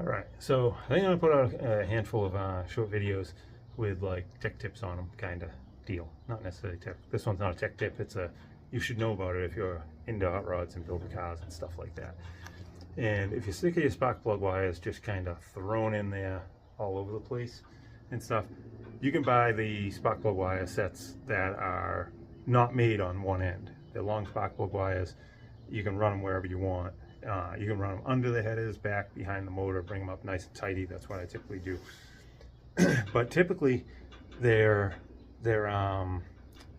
Alright, so I think I'm going to put out a handful of short videos with like tech tips on them, kind of deal. Not necessarily tech. This one's not a tech tip, it's a you should know about it if you're into hot rods and building cars and stuff like that. And if you stick your spark plug wires just kind of thrown in there all over the place and stuff, you can buy the spark plug wire sets that are not made on one end. They're long spark plug wires. You can run them wherever you want. You can run them under the headers, back, behind the motor, bring them up nice and tidy. That's what I typically do. But typically they're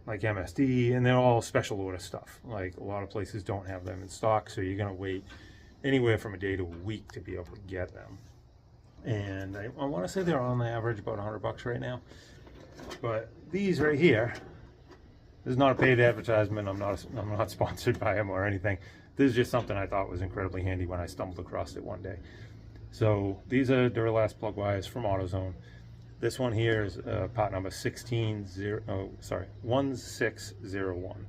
like MSD, and they're all special order stuff. Like a lot of places don't have them in stock, so you're gonna wait anywhere from a day to a week to be able to get them. And I want to say they're on the average about $100 right now. But these right here, this is not a paid advertisement. I'm not sponsored by them or anything. This is just something I thought was incredibly handy when I stumbled across it one day. So these are Duralast plug wires from AutoZone. This one here is part number 1601.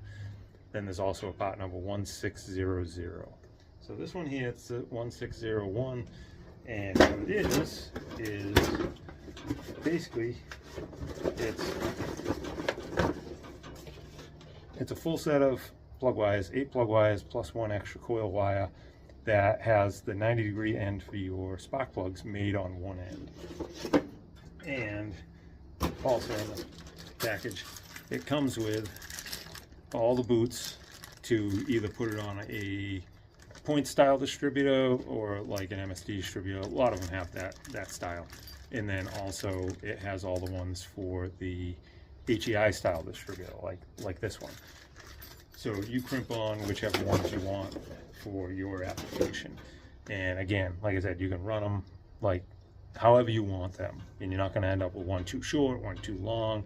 Then there's also a part number 1600. So this one here, it's 1601, and what it is basically it's a full set of plug wires, 8 plug wires plus 1 extra coil wire that has the 90-degree end for your spark plugs made on one end. And also in the package, it comes with all the boots to either put it on a point style distributor or like an MSD distributor. A lot of them have that style. And then also it has all the ones for the HEI style distributor, like this one. So you crimp on whichever ones you want for your application. And again, like I said, you can run them like however you want them, and you're not going to end up with one too short, one too long.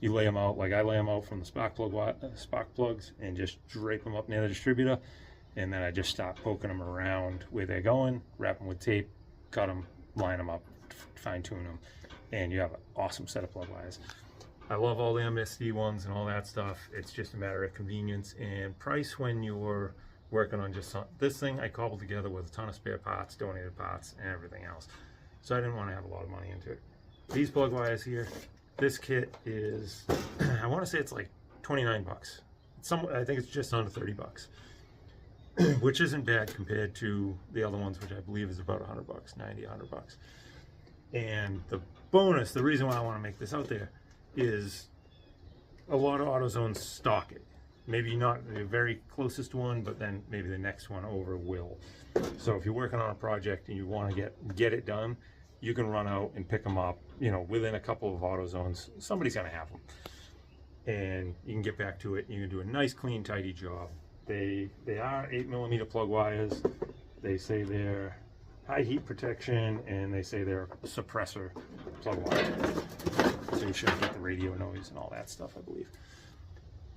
You lay them out like I lay them out from the spark plugs, and just drape them up near the distributor, and then I just start poking them around where they're going, wrap them with tape, cut them, line them up, fine tune them, and you have an awesome set of plug wires. I love all the MSD ones and all that stuff. It's just a matter of convenience and price when you're working on just this thing. I cobbled together with a ton of spare parts, donated parts, and everything else. So I didn't want to have a lot of money into it. These plug wires here, this kit is, I want to say it's like 29 bucks. I think it's just under 30 bucks, which isn't bad compared to the other ones, which I believe is about 100 bucks, 90, 100 bucks. And the bonus, the reason why I want to make this out there, is a lot of AutoZones stock it. Maybe not the very closest one, but then maybe the next one over will. So if you're working on a project and you want to get it done, you can run out and pick them up, you know, within a couple of AutoZones. Somebody's gonna have them, and you can get back to it and you can do a nice, clean, tidy job. They are 8mm plug wires. They say they're high heat protection, and they say they're suppressor plug wires, so you shouldn't get the radio noise and all that stuff, I believe.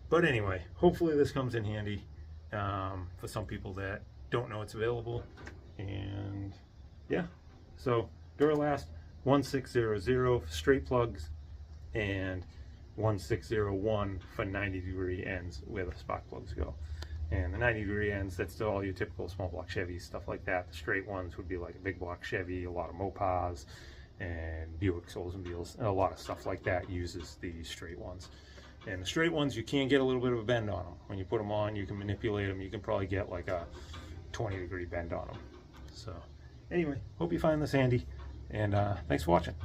But anyway, hopefully this comes in handy for some people that don't know it's available. And yeah, so Duralast 1600 straight plugs and 1601 for 90-degree ends where the spark plugs go. And the 90-degree ends, that's still all your typical small block Chevys, stuff like that. The straight ones would be like a big block Chevy, a lot of Mopars, and Buick Oldsmobiles, and a lot of stuff like that uses these straight ones. And the straight ones, you can get a little bit of a bend on them. When you put them on, you can manipulate them. You can probably get like a 20-degree bend on them. So anyway, hope you find this handy, and thanks for watching.